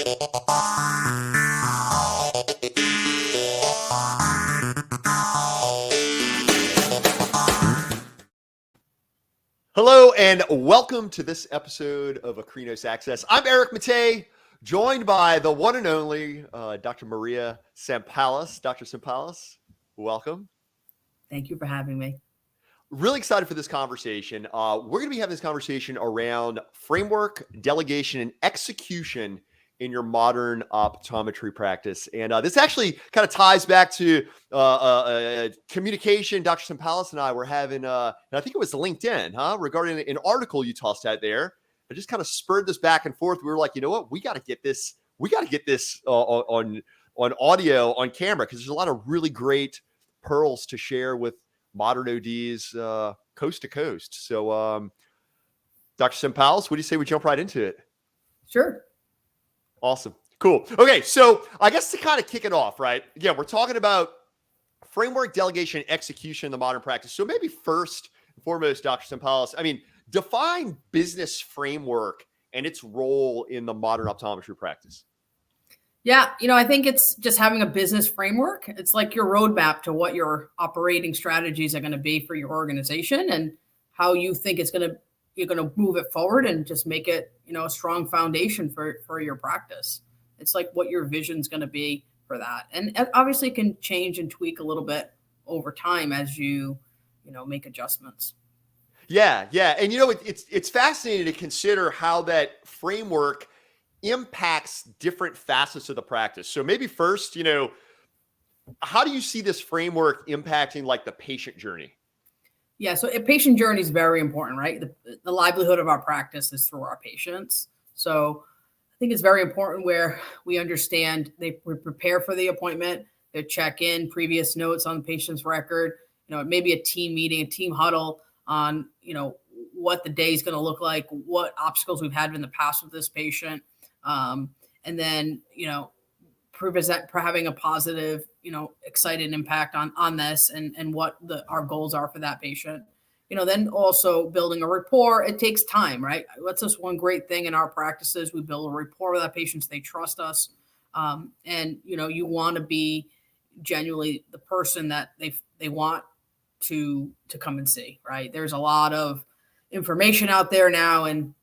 Hello and welcome to this episode of Akrinos Access. I'm Eric Matei, joined by the one and only Dr. Maria Sampalis. Dr. Sampalis, welcome. Thank you for having me. Really excited for this conversation. We're going to be having this conversation around framework, delegation, and execution in your modern optometry practice. And this actually kind of ties back to communication. Dr. Sampalis and I were having, and I think it was LinkedIn, regarding an article you tossed out there. I just kind of spurred this back and forth. We were like, you know what? We got to get this. We got to get this on audio, on camera, because there's a lot of really great pearls to share with modern ODs coast to coast. So, Dr. Sampalis, what do you say we jump right into it? Sure. Awesome. Cool. Okay. So I guess to kind of kick it off, right? Yeah, we're talking about framework, delegation, execution in the modern practice. So maybe first and foremost, Dr. Sampalis, I mean, define business framework and its role in the modern optometry practice. Yeah, I think it's just having a business framework. It's like your roadmap to what your operating strategies are going to be for your organization and how you think you're going to move it forward and just make it, a strong foundation for your practice. It's like what your vision's going to be for that. And obviously it can change and tweak a little bit over time as you make adjustments. Yeah. And it's fascinating to consider how that framework impacts different facets of the practice. So maybe first, how do you see this framework impacting like the patient journey? Yeah, so a patient journey is very important, right? The livelihood of our practice is through our patients. So I think it's very important where we understand we prepare for the appointment, they check in, previous notes on the patient's record, maybe a team meeting, a team huddle on, what the day is going to look like, what obstacles we've had in the past with this patient. And then, having a positive, excited impact on this and what our goals are for that patient. Then also building a rapport. It takes time, right? That's just one great thing in our practices. We build a rapport with our patients. They trust us. And, you want to be genuinely the person that they want to come and see, right? There's a lot of information out there now, and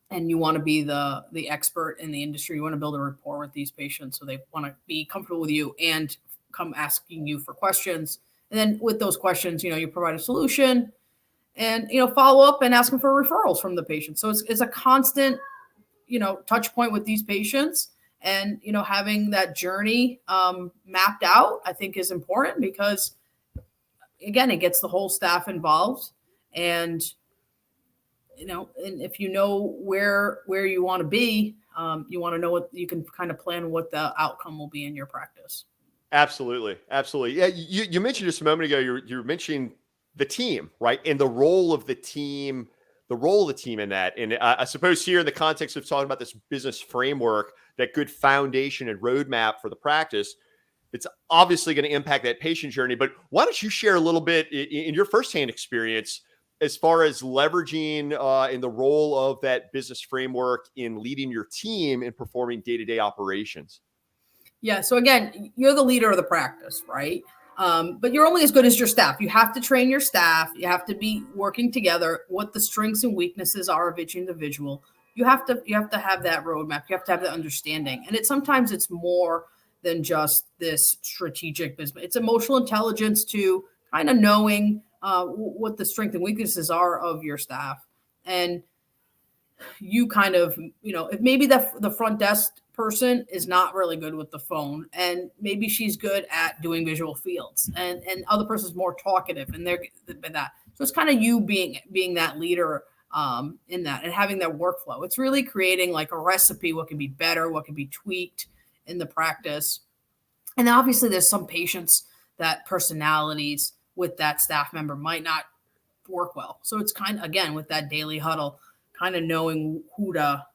you want to be the expert in the industry. You want to build a rapport with these patients so they want to be comfortable with you and come asking you for questions. And then with those questions, you provide a solution and, follow up and ask them for referrals from the patient. So it's a constant, touch point with these patients. And, having that journey mapped out, I think is important because, again, it gets the whole staff involved. And and if you know where you want to be, you want to know what you can kind of plan what the outcome will be in your practice. Absolutely. Yeah. You mentioned just a moment ago, you're mentioning the team, right? And the role of the team in that. And I suppose here in the context of talking about this business framework, that good foundation and roadmap for the practice, it's obviously going to impact that patient journey. But why don't you share a little bit in your firsthand experience as far as leveraging in the role of that business framework in leading your team and performing day-to-day operations? Yeah. So again, you're the leader of the practice, right? But you're only as good as your staff. You have to train your staff. You have to be working together. What the strengths and weaknesses are of each individual. You have to have that roadmap. You have to have that understanding. And sometimes it's more than just this strategic business. It's emotional intelligence to kind of knowing what the strengths and weaknesses are of your staff. And you kind of, if maybe the front desk person is not really good with the phone and maybe she's good at doing visual fields and other person's more talkative and they're that. So it's kind of you being that leader in that and having that workflow. It's really creating like a recipe, what can be better, what can be tweaked in the practice. And obviously there's some patients that personalities with that staff member might not work well. So it's kind of, again, with that daily huddle, kind of knowing who to,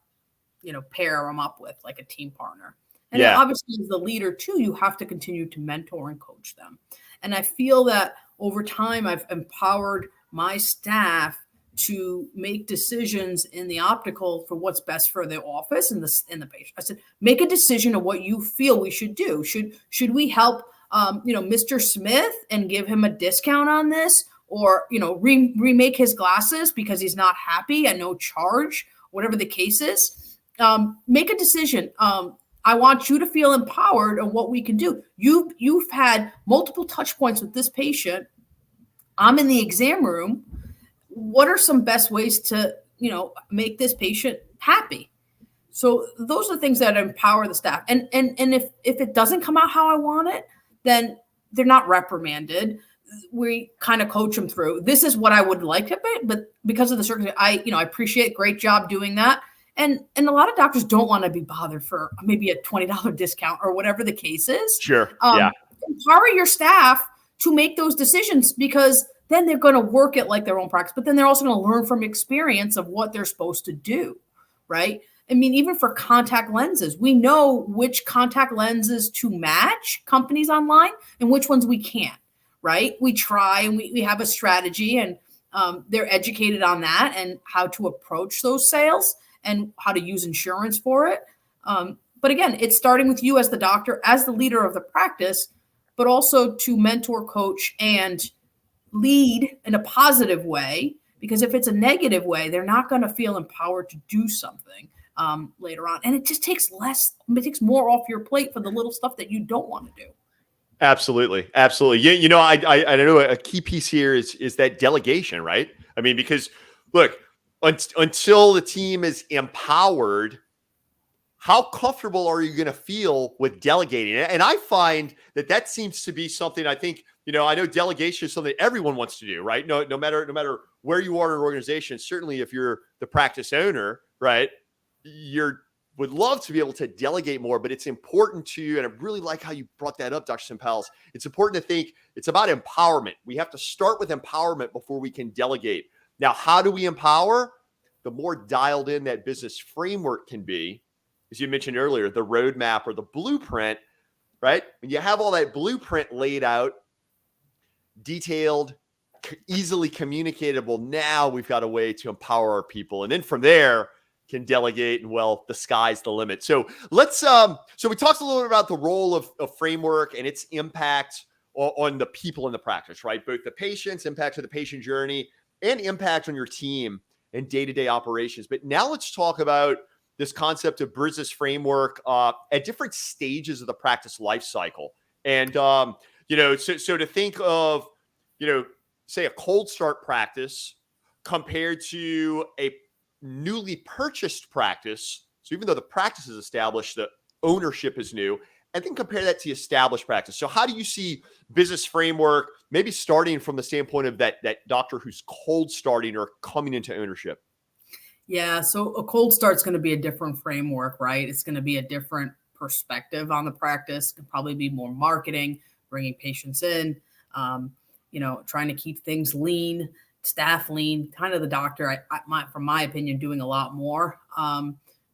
pair them up with, like a team partner. And then obviously as the leader too, you have to continue to mentor and coach them. And I feel that over time, I've empowered my staff to make decisions in the optical for what's best for the office and the patient. I said, make a decision of what you feel we should do. Should we help, Mr. Smith and give him a discount on this, or remake his glasses because he's not happy at no charge, whatever the case is. Make a decision. I want you to feel empowered on what we can do. You've had multiple touch points with this patient. I'm in the exam room. What are some best ways to, make this patient happy? So those are the things that empower the staff. And if it doesn't come out how I want it, then they're not reprimanded. We kind of coach them through. This is what I would like a bit, but because of the circumstance, I appreciate, great job doing that. And a lot of doctors don't want to be bothered for maybe a $20 discount or whatever the case is. Sure. Yeah. Empower your staff to make those decisions, because then they're going to work it like their own practice, but then they're also going to learn from experience of what they're supposed to do. Right. I mean, even for contact lenses, we know which contact lenses to match companies online and which ones we can't. Right. We try and we have a strategy, and they're educated on that and how to approach those sales and how to use insurance for it. But again, it's starting with you as the doctor, as the leader of the practice, but also to mentor, coach, and lead in a positive way, because if it's a negative way, they're not going to feel empowered to do something later on. And it just takes more off your plate for the little stuff that you don't want to do. Absolutely. Absolutely. I know a key piece here is that delegation, right? I mean, because look, until the team is empowered, how comfortable are you going to feel with delegating? And I find that seems to be something, I think, I know delegation is something everyone wants to do, right? No matter where you are in an organization, certainly if you're the practice owner, right, would love to be able to delegate more, but it's important to, and I really like how you brought that up, Dr. Sampalis. It's important to think it's about empowerment. We have to start with empowerment before we can delegate. Now, how do we empower? The more dialed in that business framework can be, as you mentioned earlier, the roadmap or the blueprint, right? When you have all that blueprint laid out, detailed, easily communicatable, now we've got a way to empower our people. And then from there, can delegate, and well, the sky's the limit. So let's so we talked a little bit about the role of framework and its impact on the people in the practice, right? Both the patients, impact of the patient journey, and impact on your team and day-to-day operations. But now let's talk about this concept of business framework at different stages of the practice lifecycle. And so to think of, say a cold start practice compared to a newly purchased practice. So even though the practice is established, the ownership is new, and then compare that to established practice. So how do you see business framework, maybe starting from the standpoint of that doctor who's cold starting or coming into ownership? Yeah. So a cold start is going to be a different framework, right? It's going to be a different perspective on the practice. It could probably be more marketing, bringing patients in, trying to keep things lean, staff lean, kind of the doctor, from my opinion, doing a lot more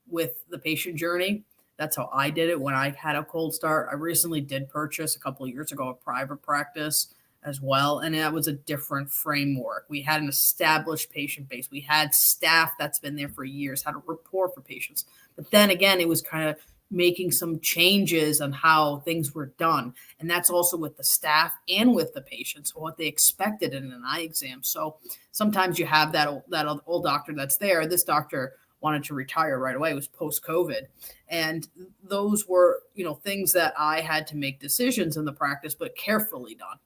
with the patient journey. That's how I did it when I had a cold start. I recently did purchase a couple of years ago a private practice as well, and that was a different framework. We had an established patient base. We had staff that's been there for years, had a rapport for patients. But then again, it was kind of making some changes on how things were done. And that's also with the staff and with the patients, what they expected in an eye exam. So sometimes you have that old doctor that's there. This doctor wanted to retire right away. It was post-COVID. And those were, things that I had to make decisions in the practice, but carefully done.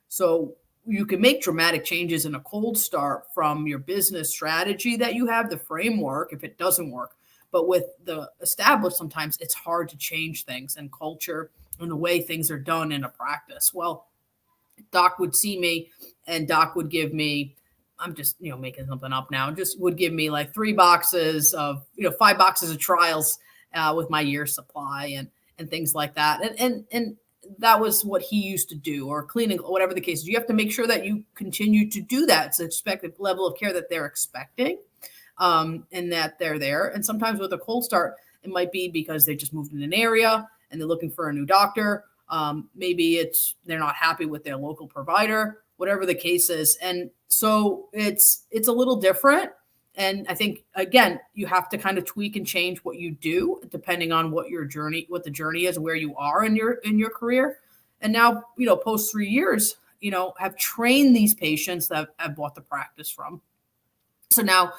So you can make dramatic changes in a cold start from your business strategy that you have, the framework, if it doesn't work. But with the established, sometimes it's hard to change things and culture and the way things are done in a practice. Well, Doc would see me and Doc would give me, I'm just, making something up now, just would give me like 5 boxes of trials with my year supply and things like that. And that was what he used to do, or cleaning, whatever the case is. You have to make sure that you continue to do that. It's an expected level of care that they're expecting. And that they're there. And sometimes with a cold start, it might be because they just moved in an area and they're looking for a new doctor. Maybe they're not happy with their local provider, whatever the case is. And so it's a little different. And I think, again, you have to kind of tweak and change what you do depending on what the journey is, where you are in your career. And now, post 3 years, have trained these patients that I've bought the practice from. So now,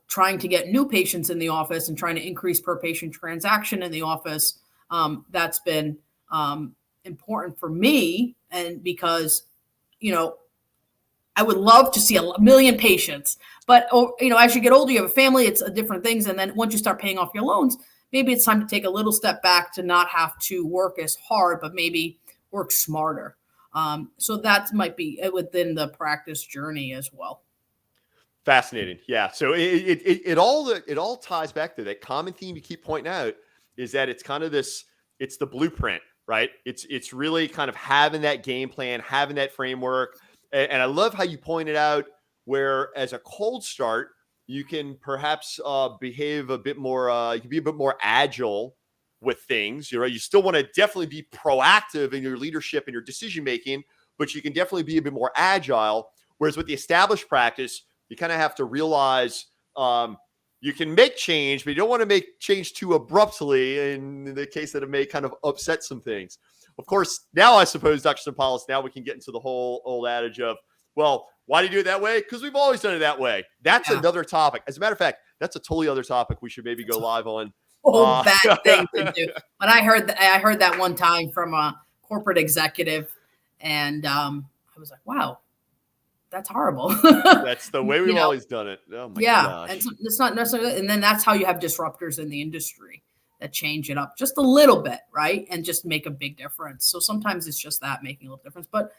trying to get new patients in the office and trying to increase per patient transaction in the office, that's been important for me. And because, I would love to see a million patients, but as you get older, you have a family, it's different things. And then once you start paying off your loans, maybe it's time to take a little step back to not have to work as hard, but maybe work smarter. So that might be within the practice journey as well. Fascinating. Yeah. So it all ties back to that common theme you keep pointing out, is that it's kind of it's the blueprint, right? It's really kind of having that game plan, having that framework. And I love how you pointed out where, as a cold start, you can perhaps behave a bit more, you can be a bit more agile with things. You still want to definitely be proactive in your leadership and your decision making, but you can definitely be a bit more agile. Whereas with the established practice, you kind of have to realize you can make change, but you don't want to make change too abruptly in the case that it may kind of upset some things. Of course, now I suppose, Dr. Sampalis, now we can get into the whole old adage of, well, why do you do it that way? Because we've always done it that way. That's another topic. As a matter of fact, that's a totally other topic we should maybe go live on. Bad thing to do. But I heard that one time from a corporate executive, and I was like, wow, that's horrible. That's the way we've always done it. Oh my gosh. And so it's not necessarily, and then that's how you have disruptors in the industry that change it up just a little bit, right? And just make a big difference. So sometimes it's just that making a little difference. But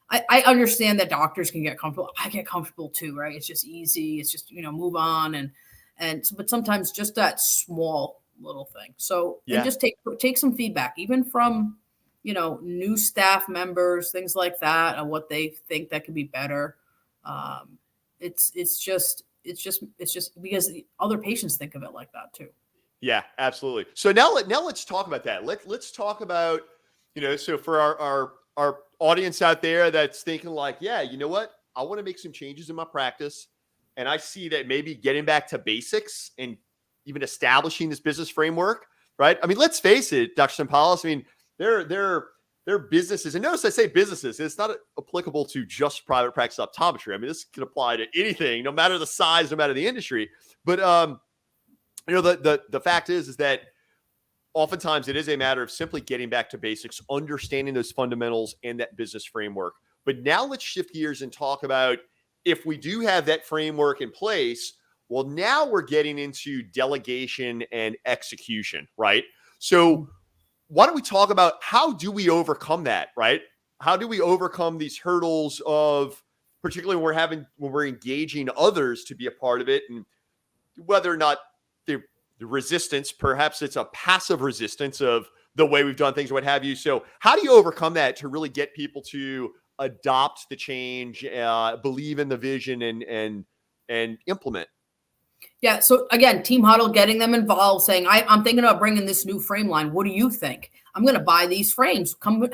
I understand that doctors can get comfortable. I get comfortable too, right? It's just easy. It's just, move on. But sometimes just that small little thing. So and just take some feedback, even from, new staff members, things like that, and what they think that could be better. It's just because the other patients think of it like that too. Yeah, absolutely. So now let's talk about that. Let's talk about, so for our audience out there that's thinking like, yeah, you know what? I want to make some changes in my practice. And I see that maybe getting back to basics and even establishing this business framework, right? I mean, let's face it, Dr. Sampalis, I mean, they're businesses. And notice I say businesses. It's not applicable to just private practice optometry. I mean, this can apply to anything, no matter the size, no matter the industry. But, the fact is that oftentimes it is a matter of simply getting back to basics, understanding those fundamentals and that business framework. But now let's shift gears and talk about, if we do have that framework in place, well, now we're getting into delegation and execution, right? So why don't we talk about how do we overcome that, right? How do we overcome these hurdles of, particularly when we're engaging others to be a part of it, and whether or not the resistance, perhaps it's a passive resistance of the way we've done things, what have you. So how do you overcome that to really get people to adopt the change, believe in the vision, and implement? Yeah. So again, team huddle, getting them involved, saying, I'm thinking about bringing this new frame line. What do you think? I'm going to buy these frames. Come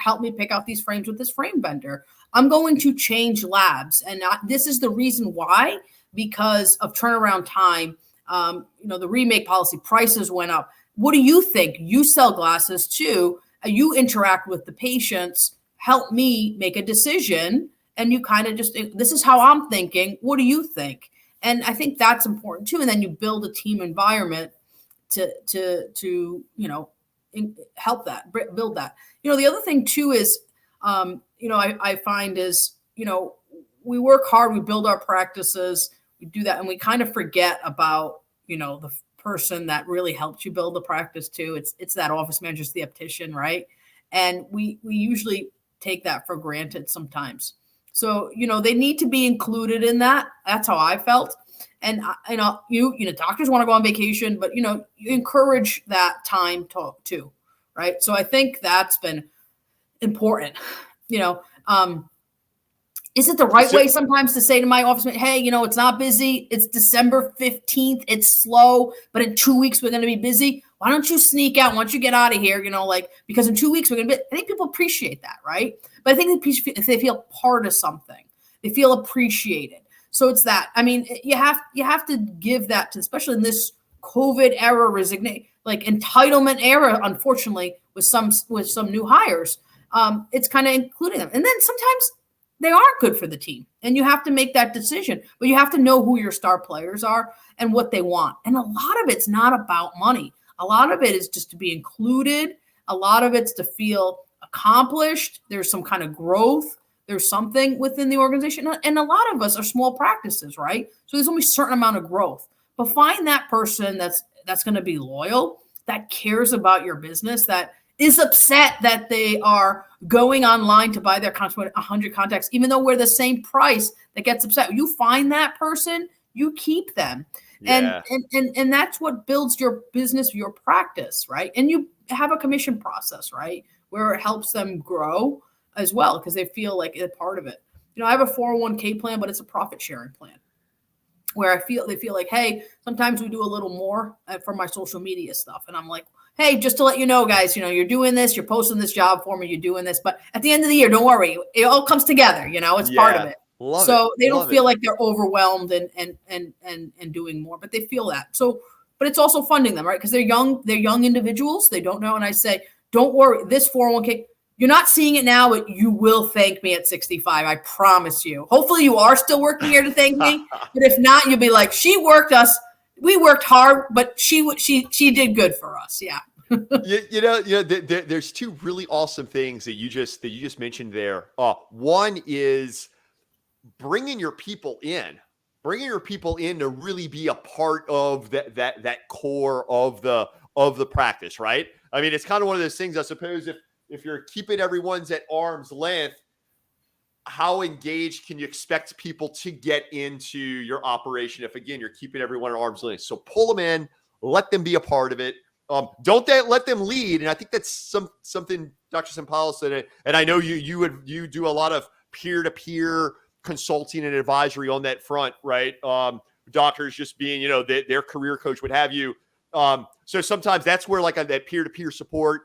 help me pick out these frames with this frame vendor. I'm going to change labs. And this is the reason why, because of turnaround time. The remake policy, prices went up. What do you think? You sell glasses too. You interact with the patients. Help me make a decision. And you kind of just, this is how I'm thinking. What do you think? And I think that's important too. And then you build a team environment to help that, build that. The other thing too is, I find is, we work hard, we build our practices, we do that, and we kind of forget about, the person that really helped you build the practice too. It's that office manager, it's the optician, right? And we usually take that for granted sometimes. So, they need to be included in that. That's how I felt. And, doctors want to go on vacation, but, you encourage that time too, right? So I think that's been important. Is it the right way sometimes to say to my office, hey, it's not busy. It's December 15th. It's slow, but in 2 weeks, we're going to be busy. Why don't you sneak out? Why don't you get out of here? Because in 2 weeks we're going to be, I think people appreciate that, right? But I think if they feel part of something, they feel appreciated. So it's that. I mean, you have to give that to, especially in this COVID era, resignation, like entitlement era, unfortunately, with some new hires. It's kind of including them. And then sometimes they aren't good for the team, and you have to make that decision. But you have to know who your star players are and what they want. And a lot of it's not about money. A lot of it is just to be included. A lot of it's to feel accomplished. There's some kind of growth. There's something within the organization. And a lot of us are small practices, right? So there's only a certain amount of growth. But find that person that's going to be loyal, that cares about your business, that is upset that they are going online to buy their 100 contacts, even though we're the same price, that gets upset. You find that person, you keep them. Yeah. And that's what builds your business, your practice, right? And you have a commission process, right? Where it helps them grow as well, because they feel like a part of it. I have a 401k plan, but it's a profit sharing plan where they feel like, hey, sometimes we do a little more for my social media stuff. And I'm like, hey, just to let you know, guys, you're doing this, you're posting this job for me, you're doing this, but at the end of the year, don't worry, it all comes together, it's part of it. So they don't feel like they're overwhelmed and doing more, but they feel that. So, but it's also funding them, right? Because they're young individuals, they don't know. And I say, don't worry, this 401k, you're not seeing it now, but you will thank me at 65. I promise you. Hopefully you are still working here to thank me. But if not, you'll be like, we worked hard, but she did good for us. Yeah. There's two really awesome things that you just mentioned there. One is bringing your people in to really be a part of that core of the practice, right? I mean, it's kind of one of those things, I suppose, if you're keeping everyone's at arm's length, how engaged can you expect people to get into your operation if, again, you're keeping everyone at arm's length? So pull them in, let them be a part of it. Don't let them lead. And I think that's something Dr. Sampalis said, and I know you do a lot of peer-to-peer consulting and advisory on that front, right? Doctors just being, their career coach, what have you. So sometimes that's where that peer-to-peer support,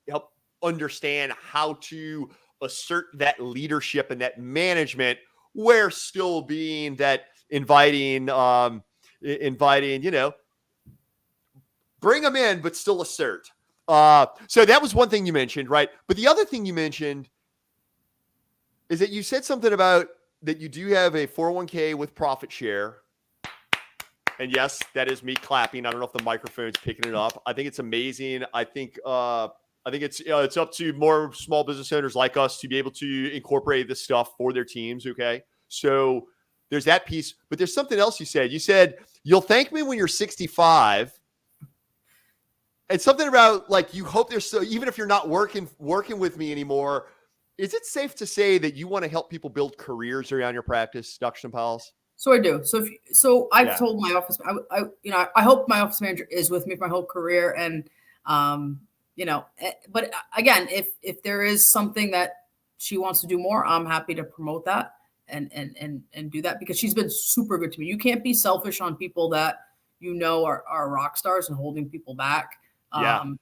help understand how to assert that leadership and that management, where still being that inviting, bring them in, but still assert. So that was one thing you mentioned, right? But the other thing you mentioned is that you said something about that you do have a 401k with profit share. And yes, that is me clapping. I don't know if the microphone's picking it up. I think it's amazing. I think it's up to more small business owners like us to be able to incorporate this stuff for their teams. Okay. So there's that piece, but there's something else you said. You said, you'll thank me when you're 65. And something about you hope there's even if you're not working with me anymore, is it safe to say that you want to help people build careers around your practice, Dr. Sampalis? So I do. So I've told my office, I hope my office manager is with me for my whole career. And, but again, if there is something that she wants to do more, I'm happy to promote that and do that, because she's been super good to me. You can't be selfish on people that, are rock stars and holding people back. Then,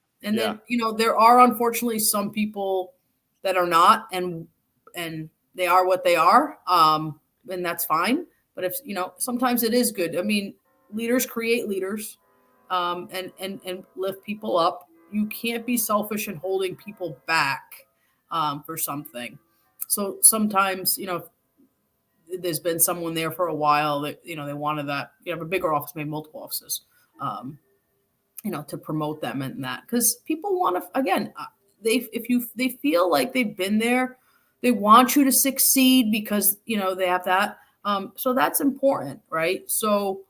there are unfortunately some people that are not, and they are what they are. And that's fine. But if, sometimes it is good. I mean, leaders create leaders, and lift people up. You can't be selfish in holding people back, for something. So sometimes, there's been someone there for a while that, they wanted that, have a bigger office, maybe multiple offices, to promote them and that, because people want to, again, they feel like they've been there, they want you to succeed because, they have that. So that's important, right? So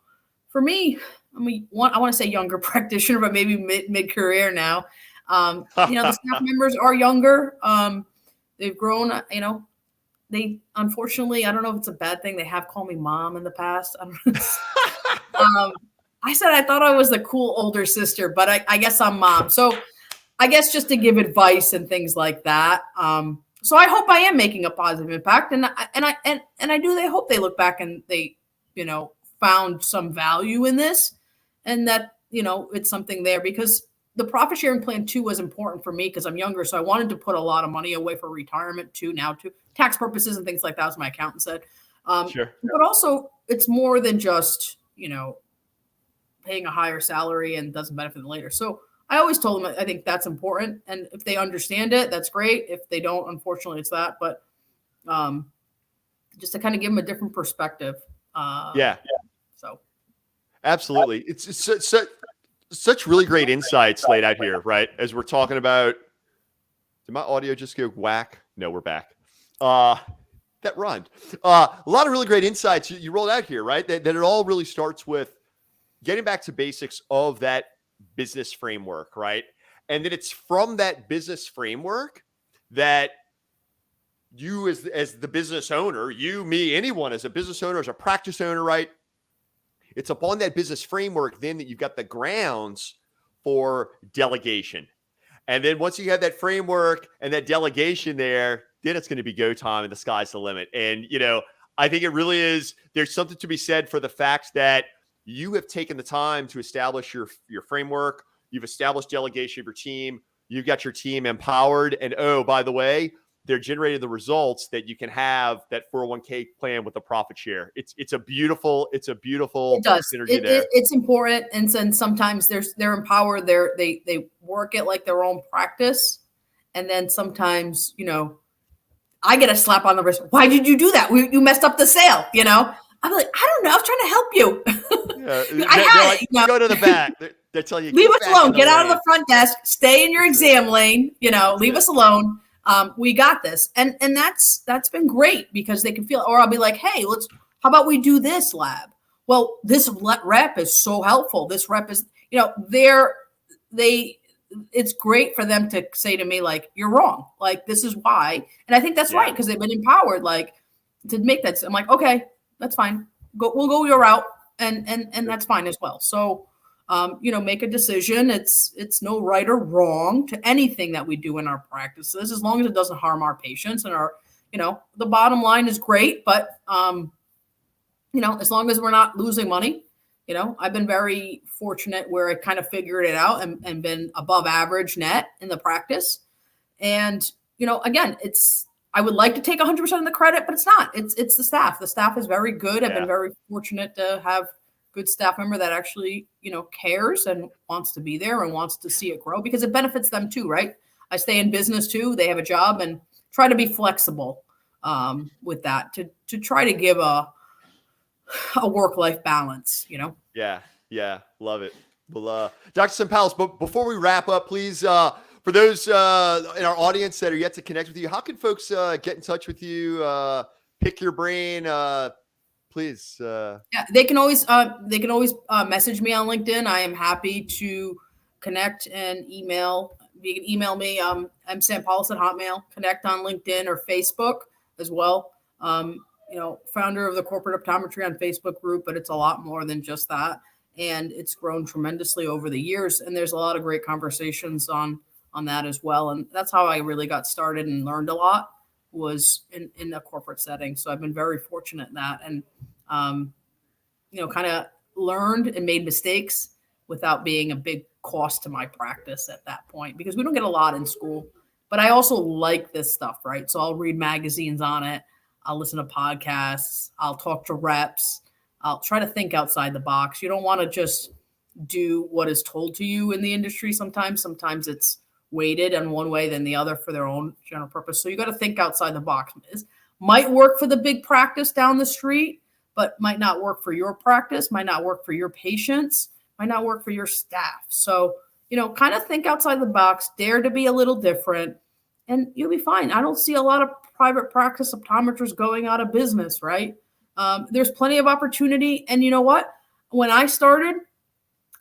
for me, I want to say younger practitioner, but maybe mid-career now. The staff members are younger. They've grown, they unfortunately, I don't know if it's a bad thing, they have called me mom in the past. I said I thought I was the cool older sister, but I guess I'm mom. So I guess just to give advice and things like that. So I hope I am making a positive impact, and I do. They hope they look back and they, found some value in this, and that it's something there because the profit sharing plan too was important for me because I'm younger. So I wanted to put a lot of money away for retirement too, now to tax purposes and things like that, as my accountant said. Sure. But also it's more than just, paying a higher salary and doesn't benefit them later. So I always told them I think that's important. And if they understand it, that's great. If they don't, unfortunately, it's that. But just to kind of give them a different perspective. Yeah. So. Absolutely. It's such really great insights laid out here, right? As we're talking about, did my audio just go whack? No, we're back. That rhymed. A lot of really great insights you rolled out here, right? That it all really starts with getting back to basics of that business framework, right? And then it's from that business framework that you as the business owner, you, me, anyone as a business owner, as a practice owner, right? It's upon that business framework then that you've got the grounds for delegation. And then once you have that framework and that delegation there, then it's going to be go time and the sky's the limit. And, I think it really is, there's something to be said for the fact that you have taken the time to establish your framework. You've established delegation of your team. You've got your team empowered. And oh, by the way, they're generating the results that you can have that 401k plan with the profit share. It's a beautiful It does. synergy there. It's important. And then sometimes they're empowered. They work it like their own practice. And then sometimes, I get a slap on the wrist. Why did you do that? You messed up the sale, I'm like, I don't know. I was trying to help you. Yeah, go to the back. They're telling you, leave us alone. Get out of the front desk. Stay in your exam lane. Leave us alone. We got this. And that's been great because they can feel, or I'll be like, hey, how about we do this lab? Well, this rep is so helpful. This rep is, it's great for them to say to me, like, you're wrong. Like, this is why. And I think that's right. Cause they've been empowered, like, to make that. I'm like, okay, that's fine. We'll go your route. And that's fine as well. So, make a decision. It's no right or wrong to anything that we do in our practices, as long as it doesn't harm our patients and the bottom line is great, but, as long as we're not losing money, I've been very fortunate where I kind of figured it out and been above average net in the practice. And, again, I would like to take 100% of the credit, but it's not. It's the staff. The staff is very good. I've been very fortunate to have good staff member that actually, cares and wants to be there and wants to see it grow because it benefits them too, right? I stay in business too. They have a job and try to be flexible with that to try to give a work-life balance, Yeah. Love it. Well, Dr. Sampalis, but before we wrap up, please, for those in our audience that are yet to connect with you, how can folks get in touch with you, pick your brain, please? Yeah, they can always message me on LinkedIn. I am happy to connect and email. You can email me. I'm Sampalis at Hotmail. Connect on LinkedIn or Facebook as well. Founder of the Corporate Optometry on Facebook group, but it's a lot more than just that. And it's grown tremendously over the years. And there's a lot of great conversations on that as well. And that's how I really got started and learned a lot, was in a corporate setting. So I've been very fortunate in that and, kind of learned and made mistakes without being a big cost to my practice at that point, because we don't get a lot in school, but I also like this stuff, right? So I'll read magazines on it. I'll listen to podcasts. I'll talk to reps. I'll try to think outside the box. You don't want to just do what is told to you in the industry. Sometimes it's weighted in one way than the other for their own general purpose. So you got to think outside the box. It might work for the big practice down the street, but might not work for your practice, might not work for your patients, might not work for your staff. So, kind of think outside the box, dare to be a little different, and you'll be fine. I don't see a lot of private practice optometrists going out of business, right? There's plenty of opportunity. And you know what? When I started,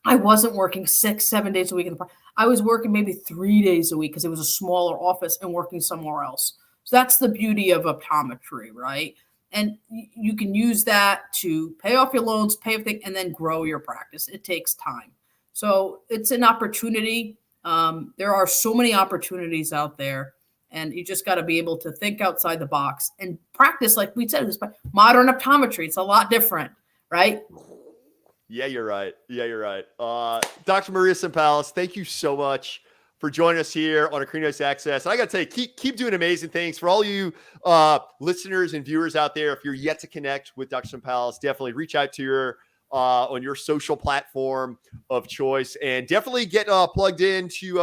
I wasn't working 6-7 days a week in the practice. I was working maybe 3 days a week because it was a smaller office and working somewhere else. So that's the beauty of optometry, right? And you can use that to pay off your loans, pay everything, and then grow your practice. It takes time. So it's an opportunity. There are so many opportunities out there, and you just got to be able to think outside the box and practice, like we said, this modern optometry. It's a lot different, right? Yeah, you're right. Dr. Maria Sampalis, thank you so much for joining us here on Akrinos Access. And I got to tell you, keep doing amazing things. For all you listeners and viewers out there, if you're yet to connect with Dr. Sampalis, definitely reach out to her on your social platform of choice, and definitely get plugged into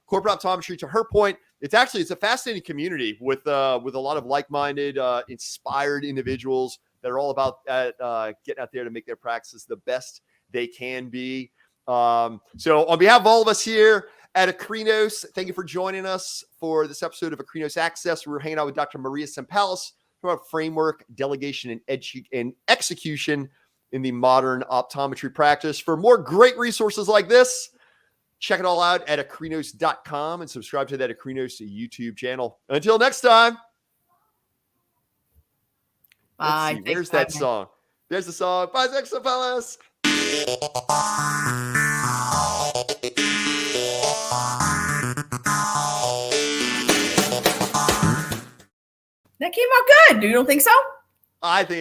corporate optometry. To her point, it's a fascinating community with a lot of like-minded, inspired individuals that are all about getting out there to make their practices the best they can be. So on behalf of all of us here at Akrinos, thank you for joining us for this episode of Akrinos Access. We're hanging out with Dr. Maria Sampalis about framework, delegation, and execution in the modern optometry practice. For more great resources like this, check it all out at akrinos.com and subscribe to that Akrinos YouTube channel. Until next time. Bye. Let's see. Where's that song? There's the song. Bye, Sampalis. That came out good. You don't think so? I think